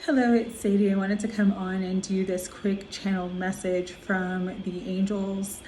Hello, it's Sadie. I wanted to come on and do this quick channeled message from the angels.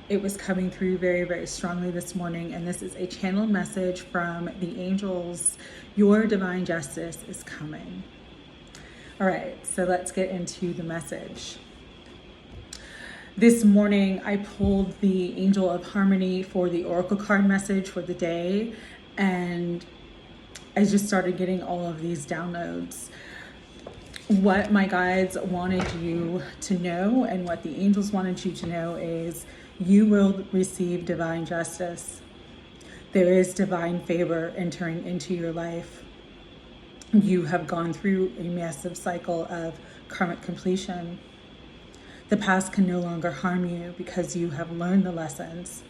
It was coming through very, very strongly this morning, and this is a channeled message from the angels. Your divine justice is coming. All right, so let's get into the message. This morning, I pulled the Angel of Harmony for the Oracle card message for the day, and I just started getting all of these downloads. What my guides wanted you to know and what the angels wanted you to know is you will receive divine justice. There is divine favor entering into your life. You have gone through a massive cycle of karmic completion. The past can no longer harm you because you have learned the lessons.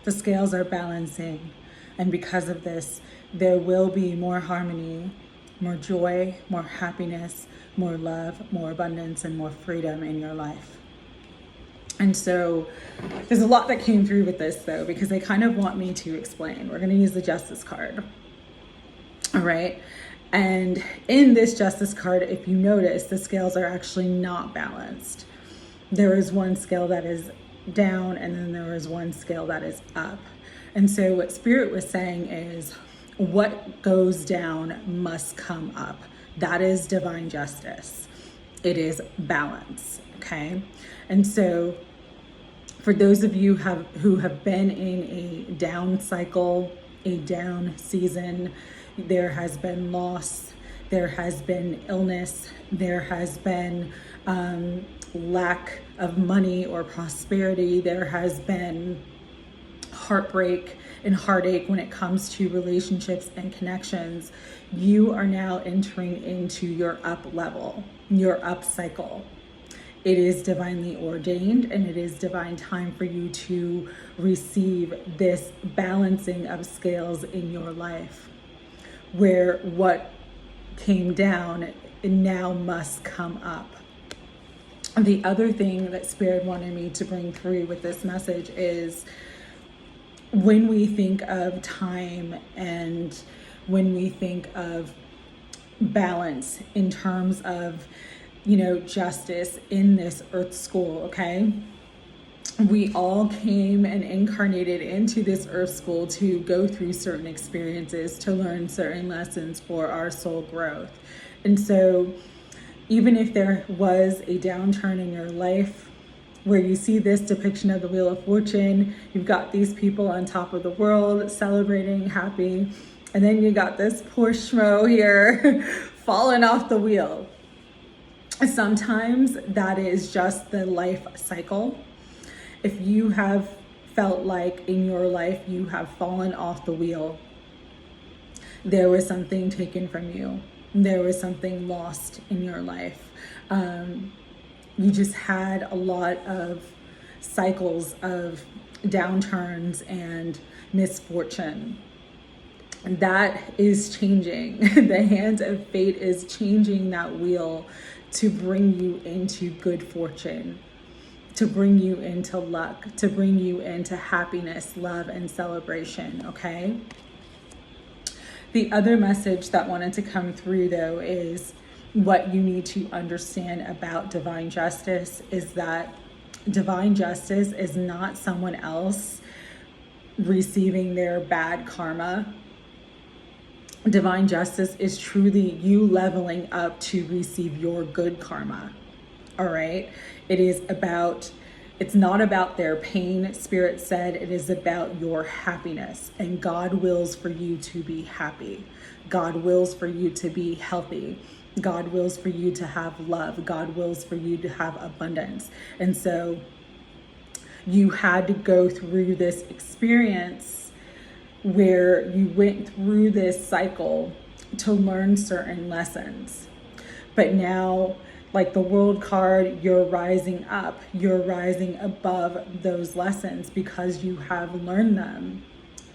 The scales are balancing, and because of this, there will be more harmony, more joy, more happiness, more love, more abundance, and more freedom in your life. And so there's a lot that came through with this though, because they kind of want me to explain. We're going to use the Justice card. All right. And in this Justice card, if you notice, the scales are actually not balanced. There is one scale that is down, and then there is one scale that is up. And so what Spirit was saying is, what goes down must come up. That is divine justice. It is balance, okay? And so for those of you who have been in a down cycle, a down season, there has been loss, there has been illness, there has been lack of money or prosperity, there has been heartbreak and heartache when it comes to relationships and connections. You are now entering into your up level, your up cycle. It is divinely ordained, and it is divine time for you to receive this balancing of scales in your life, where what came down now must come up. The other thing that Spirit wanted me to bring through with this message is, when we think of time and when we think of balance in terms of, justice in this earth school, okay? We all came and incarnated into this earth school to go through certain experiences, to learn certain lessons for our soul growth. And so even if there was a downturn in your life, where you see this depiction of the Wheel of Fortune, you've got these people on top of the world celebrating, happy, and then you got this poor schmo here falling off the wheel. Sometimes that is just the life cycle. If you have felt like in your life you have fallen off the wheel, there was something taken from you, there was something lost in your life. You just had a lot of cycles of downturns and misfortune. That is changing. The hand of fate is changing that wheel to bring you into good fortune, to bring you into luck, to bring you into happiness, love, and celebration, okay? The other message that wanted to come through though is, what you need to understand about divine justice is that divine justice is not someone else receiving their bad karma. Divine justice is truly you leveling up to receive your good karma. All right. It's not about their pain. Spirit said it is about your happiness, and God wills for you to be happy. God wills for you to be healthy. God wills for you to have love. God wills for you to have abundance. And so you had to go through this experience where you went through this cycle to learn certain lessons. But now, like the World card, you're rising up. You're rising above those lessons because you have learned them.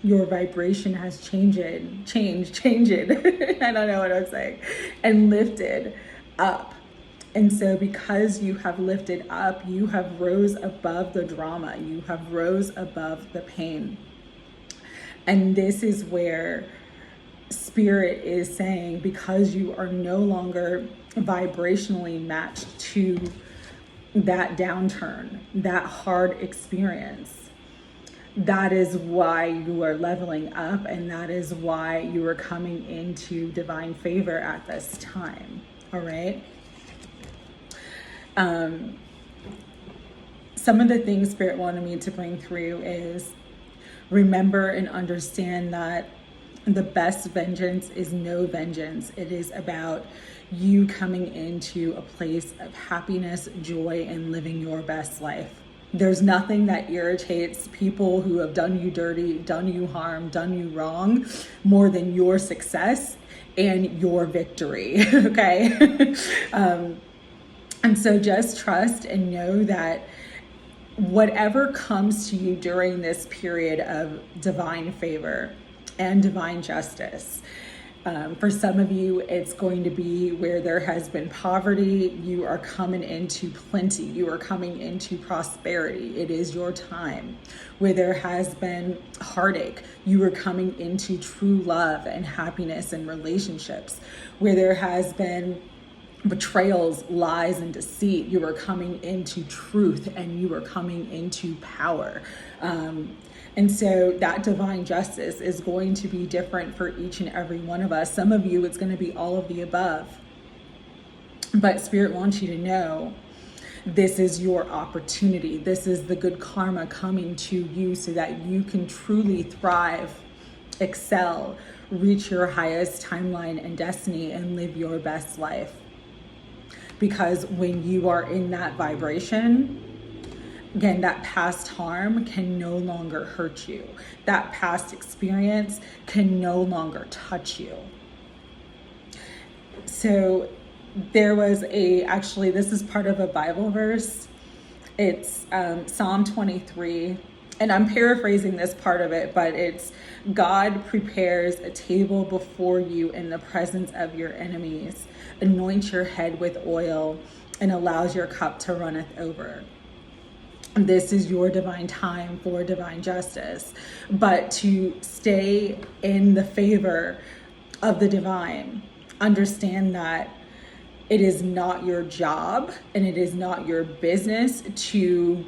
Your vibration has changed. I don't know what I'm saying. And lifted up. And so because you have lifted up, you have rose above the drama. You have rose above the pain. And this is where Spirit is saying, because you are no longer vibrationally matched to that downturn, that hard experience, that is why you are leveling up, and that is why you are coming into divine favor at this time. All right. Some of the things Spirit wanted me to bring through is, remember and understand that the best vengeance is no vengeance. It is about you coming into a place of happiness, joy, and living your best life. There's nothing that irritates people who have done you dirty, done you harm, done you wrong, more than your success and your victory, okay? And so just trust and know that whatever comes to you during this period of divine favor and divine justice, for some of you, it's going to be where there has been poverty. You are coming into plenty. You are coming into prosperity. It is your time. Where there has been heartache, you are coming into true love and happiness and relationships. Where there has been betrayals, lies, and deceit, you are coming into truth, and you are coming into power. And so that divine justice is going to be different for each and every one of us. Some of you, it's going to be all of the above. But Spirit wants you to know this is your opportunity. This is the good karma coming to you so that you can truly thrive, excel, reach your highest timeline and destiny, and live your best life. Because when you are in that vibration, again, that past harm can no longer hurt you. That past experience can no longer touch you. So there was actually, this is part of a Bible verse. It's Psalm 23. And I'm paraphrasing this part of it, but it's, God prepares a table before you in the presence of your enemies, anoints your head with oil, and allows your cup to runneth over. This is your divine time for divine justice. But to stay in the favor of the divine, understand that it is not your job and it is not your business to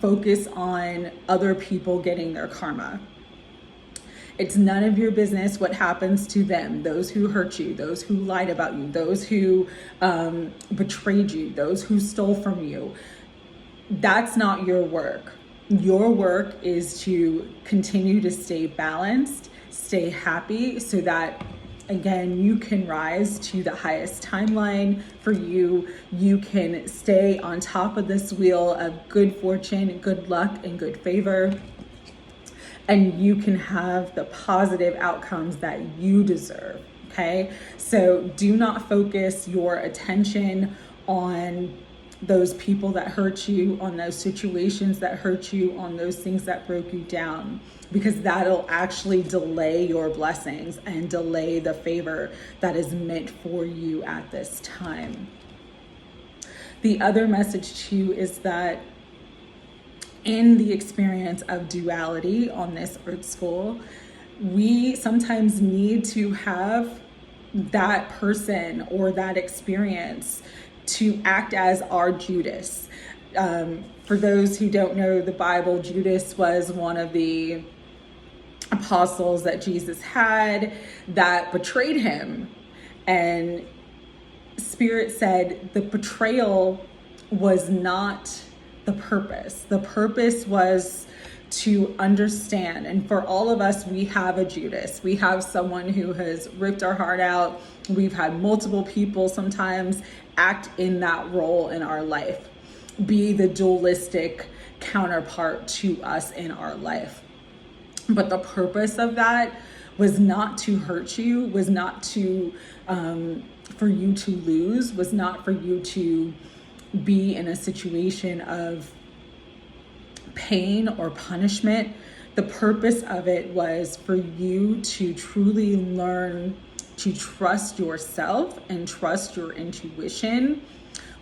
focus on other people getting their karma. It's none of your business what happens to them, those who hurt you, those who lied about you, those who betrayed you, those who stole from you. That's not your work. Your work is to continue to stay balanced, stay happy, so that, again, you can rise to the highest timeline for you. You can stay on top of this wheel of good fortune, good luck, and good favor. And you can have the positive outcomes that you deserve, okay? So do not focus your attention on those people that hurt you, on those situations that hurt you, on those things that broke you down, because that'll actually delay your blessings and delay the favor that is meant for you at this time. The other message too is that in the experience of duality on this earth school, we sometimes need to have that person or that experience to act as our Judas. For those who don't know the Bible, Judas was one of the apostles that Jesus had that betrayed him. And Spirit said the betrayal was not the purpose. The purpose was to understand. And for all of us, we have a Judas. We have someone who has ripped our heart out. We've had multiple people sometimes act in that role in our life, be the dualistic counterpart to us in our life. But the purpose of that was not to hurt you, was not to for you to lose, was not for you to be in a situation of pain or punishment. The purpose of it was for you to truly learn to trust yourself and trust your intuition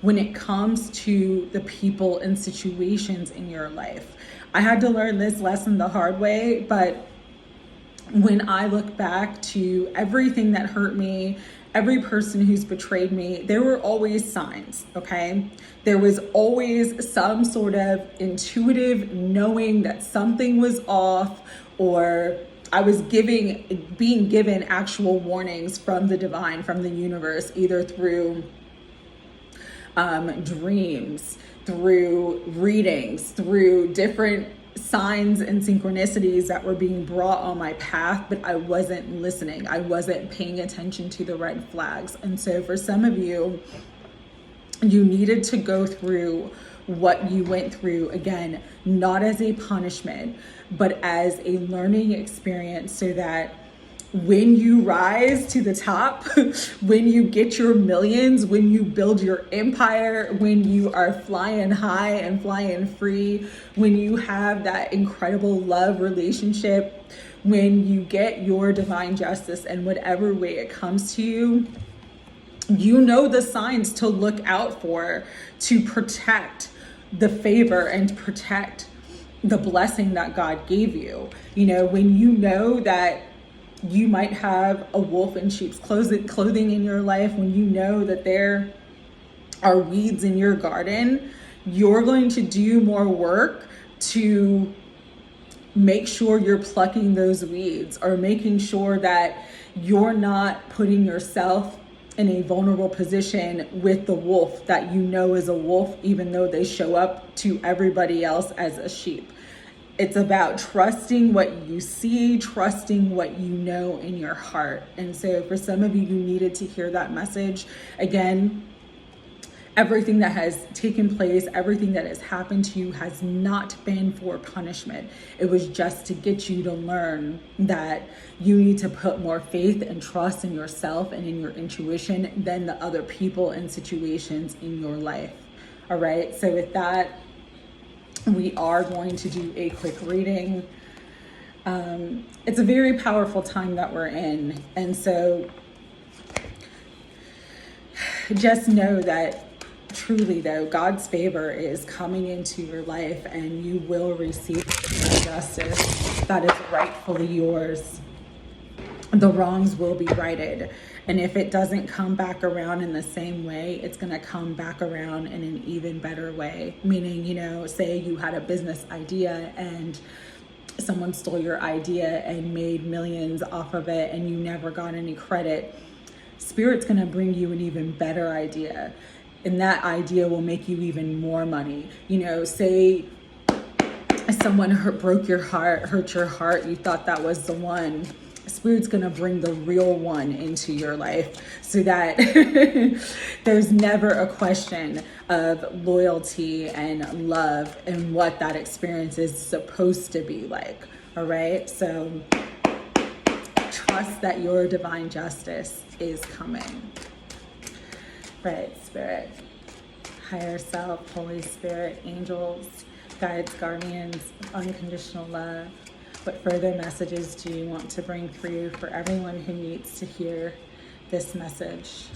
when it comes to the people and situations in your life. I had to learn this lesson the hard way, but when I look back to everything that hurt me, every person who's betrayed me, there were always signs, okay? There was always some sort of intuitive knowing that something was off, or I was being given actual warnings from the divine, from the universe, either through dreams, through readings, through different signs and synchronicities that were being brought on my path, but I wasn't listening. I wasn't paying attention to the red flags. And so for some of you, you needed to go through what you went through, again, not as a punishment, but as a learning experience, so that when you rise to the top, when you get your millions, when you build your empire, when you are flying high and flying free, when you have that incredible love relationship, when you get your divine justice and whatever way it comes to you, you know the signs to look out for to protect the favor and protect the blessing that God gave you. You know, when you know that you might have a wolf in sheep's clothing in your life, when you know that there are weeds in your garden, you're going to do more work to make sure you're plucking those weeds, or making sure that you're not putting yourself in a vulnerable position with the wolf that you know is a wolf, even though they show up to everybody else as a sheep. It's about trusting what you see, trusting what you know in your heart. And so for some of you, you needed to hear that message. Again, everything that has taken place, everything that has happened to you has not been for punishment. It was just to get you to learn that you need to put more faith and trust in yourself and in your intuition than the other people and situations in your life. All right, so with that, we are going to do a quick reading. It's a very powerful time that we're in. And so just know that truly, though, God's favor is coming into your life, and you will receive the justice that is rightfully yours. The wrongs will be righted. And if it doesn't come back around in the same way, it's going to come back around in an even better way. Meaning, you know, say you had a business idea and someone stole your idea and made millions off of it, and you never got any credit. Spirit's going to bring you an even better idea. And that idea will make you even more money. You know, say someone broke your heart, hurt your heart, you thought that was the one. Spirit's gonna bring the real one into your life, so that there's never a question of loyalty and love and what that experience is supposed to be like. All right, so trust that your divine justice is coming. Right, Spirit, higher self, Holy Spirit, angels, guides, guardians, unconditional love. What further messages do you want to bring through for everyone who needs to hear this message?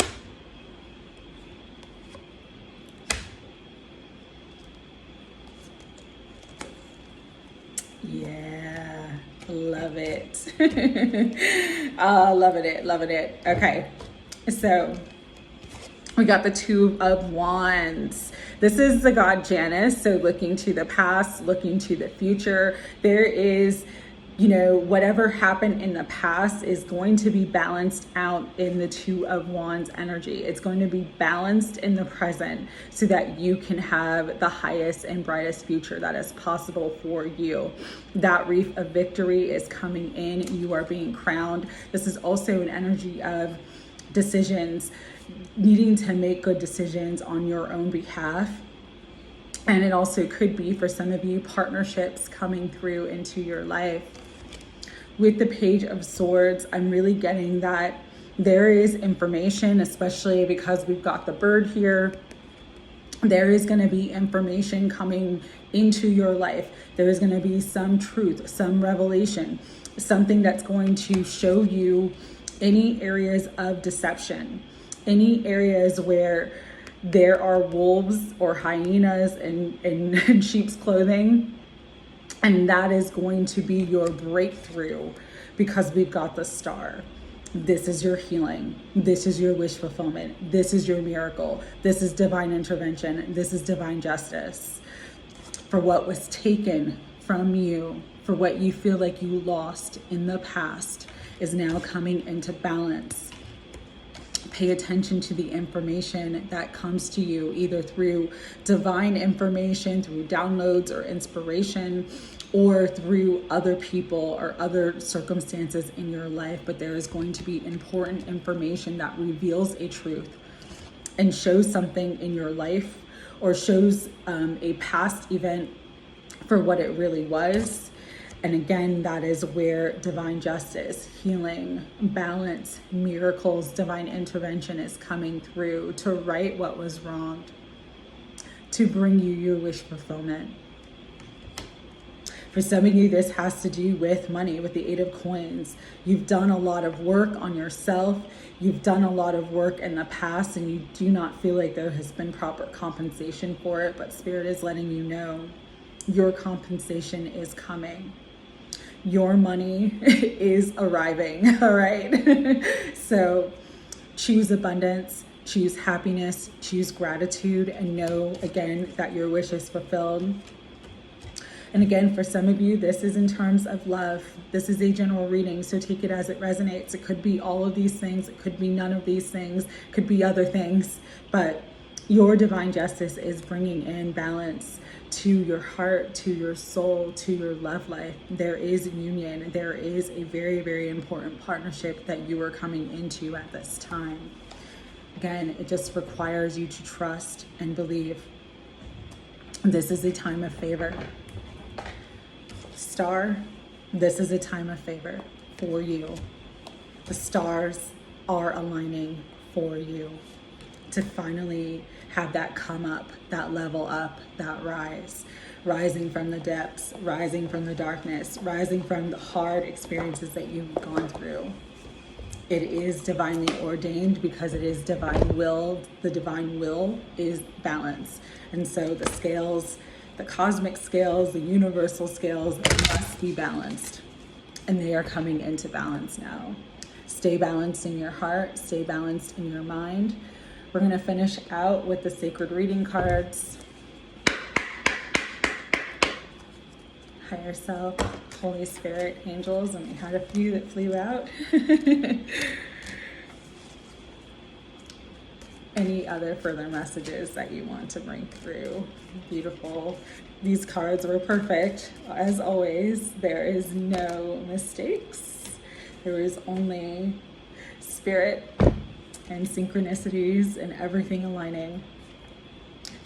Yeah, love it. Loving it. Okay, so we got the Two of Wands. This is the god Janus, so looking to the past, looking to the future. There is, you know, whatever happened in the past is going to be balanced out in the Two of Wands energy. It's going to be balanced in the present, so that you can have the highest and brightest future that is possible for you. That wreath of victory is coming in. You are being crowned. This is also an energy of decisions, needing to make good decisions on your own behalf. And it also could be, for some of you, partnerships coming through into your life. With the Page of Swords, I'm really getting that there is information, especially because we've got the bird here. There is going to be information coming into your life. There is going to be some truth, some revelation, something that's going to show you any areas of deception, any areas where there are wolves or hyenas in sheep's clothing. And that is going to be your breakthrough, because we've got the star. This is your healing. This is your wish fulfillment. This is your miracle. This is divine intervention. This is divine justice. For what was taken from you, for what you feel like you lost in the past, is now coming into balance. Pay attention to the information that comes to you, either through divine information, through downloads or inspiration, or through other people or other circumstances in your life. But there is going to be important information that reveals a truth and shows something in your life, or shows a past event for what it really was. And again, that is where divine justice, healing, balance, miracles, divine intervention is coming through to right what was wronged, to bring you your wish fulfillment. For some of you, this has to do with money, with the 8 of coins. You've done a lot of work on yourself. You've done a lot of work in the past, and you do not feel like there has been proper compensation for it. But Spirit is letting you know your compensation is coming. Your money is arriving, all right? So choose abundance, choose happiness, choose gratitude, and know, again, that your wish is fulfilled. And again, for some of you, this is in terms of love. This is a general reading, so take it as it resonates. It could be all of these things. It could be none of these things. It could be other things. But your divine justice is bringing in balance to your heart, to your soul, to your love life. There is union. There is a very, very important partnership that you are coming into at this time. Again, it just requires you to trust and believe. This is a time of favor. Star, this is a time of favor for you. The stars are aligning for you to finally have that come up, that level up, that rise, rising from the depths, rising from the darkness, rising from the hard experiences that you've gone through. It is divinely ordained because it is divine will. The divine will is balance. And so the scales, the cosmic scales, the universal scales must be balanced. And they are coming into balance now. Stay balanced in your heart, stay balanced in your mind. We're going to finish out with the sacred reading cards. Higher self, Holy Spirit, angels, and we had a few that flew out. Any other further messages that you want to bring through? Beautiful. These cards were perfect. As always, there is no mistakes. There is only spirit and synchronicities and everything aligning.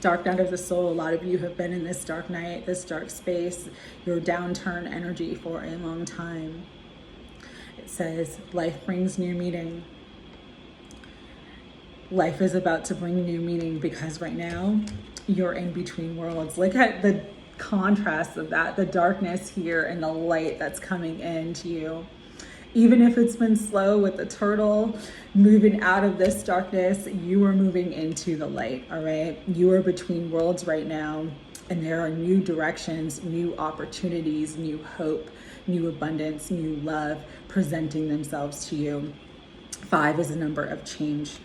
Dark night of the soul. A lot of you have been in this dark night, this dark space, your downturn energy for a long time. It says, life brings new meaning. Life is about to bring new meaning because right now you're in between worlds. Look at the contrast of that, the darkness here and the light that's coming into you. Even if it's been slow with the turtle moving out of this darkness, you are moving into the light, all right? You are between worlds right now, and there are new directions, new opportunities, new hope, new abundance, new love presenting themselves to you. 5 is a number of change.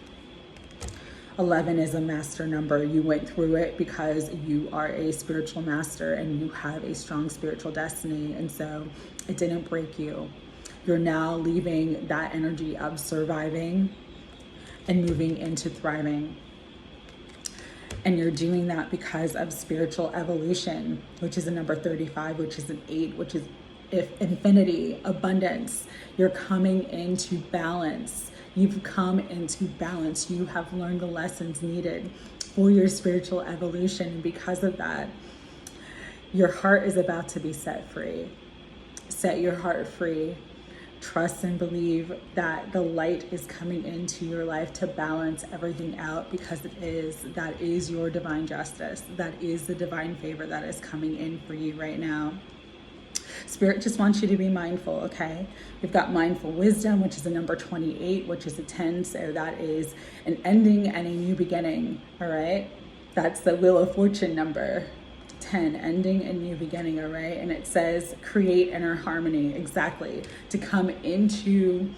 11 is a master number. You went through it because you are a spiritual master and you have a strong spiritual destiny, and so it didn't break you. You're now leaving that energy of surviving and moving into thriving. And you're doing that because of spiritual evolution, which is a number 35, which is an 8, which is infinity, abundance. You're coming into balance. You've come into balance. You have learned the lessons needed for your spiritual evolution. And because of that, your heart is about to be set free. Set your heart free. Trust and believe that the light is coming into your life to balance everything out, because that is your divine justice. That is the divine favor that is coming in for you right now. Spirit just wants you to be mindful, okay? We've got mindful wisdom, which is a number 28, which is a 10. So that is an ending and a new beginning, all right? That's the Wheel of Fortune number. 10, ending and new beginning, all right? And it says create inner harmony, exactly, to come into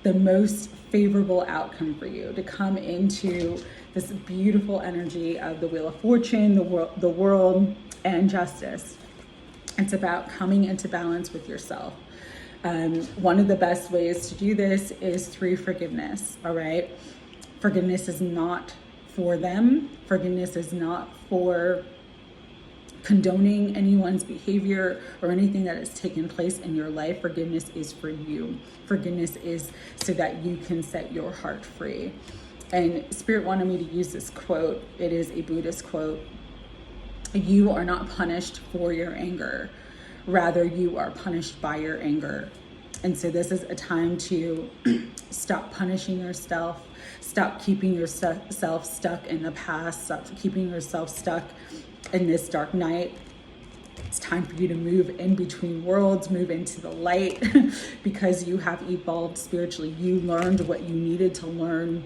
the most favorable outcome for you, to come into this beautiful energy of the Wheel of Fortune, the world, and justice. It's about coming into balance with yourself. One of the best ways to do this is through forgiveness, all right? Forgiveness is not for them. Forgiveness is not for condoning anyone's behavior or anything that has taken place in your life. Forgiveness is for you. Forgiveness is so that you can set your heart free. And Spirit wanted me to use this quote. It is a Buddhist quote. You are not punished for your anger. Rather, you are punished by your anger. And so this is a time to stop punishing yourself, stop keeping yourself stuck in the past, stop keeping yourself stuck in this dark night. It's time for you to move in between worlds, move into the light, because you have evolved spiritually. You learned what you needed to learn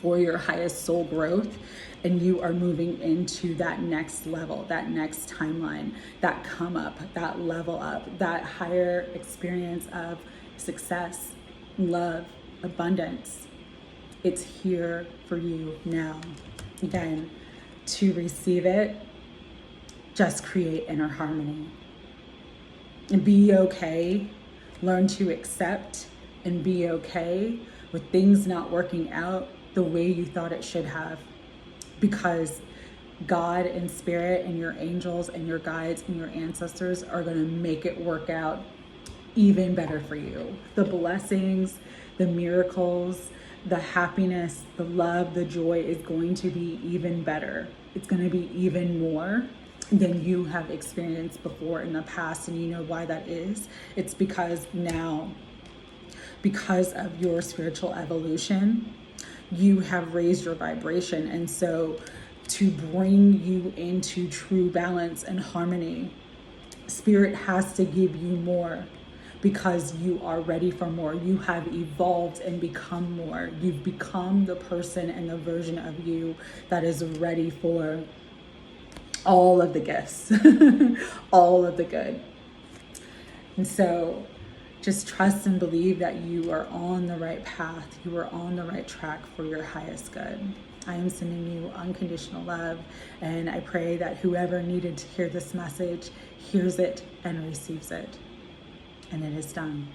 for your highest soul growth, and you are moving into that next level, that next timeline, that come up, that level up, that higher experience of success, love, abundance. It's here for you now. Again, to receive it, just create inner harmony. And be okay. Learn to accept and be okay with things not working out the way you thought it should have. Because God and Spirit and your angels and your guides and your ancestors are going to make it work out even better for you. The blessings, the miracles, the happiness, the love, the joy is going to be even better. It's going to be even more than you have experienced before in the past. And you know why that is? It's because now, because of your spiritual evolution, you have raised your vibration. And so to bring you into true balance and harmony, Spirit has to give you more, because you are ready for more. You have evolved and become more. You've become the person and the version of you that is ready for all of the gifts, all of the good. And so just trust and believe that you are on the right path. You are on the right track for your highest good. I am sending you unconditional love, and I pray that whoever needed to hear this message hears it and receives it. And it is done.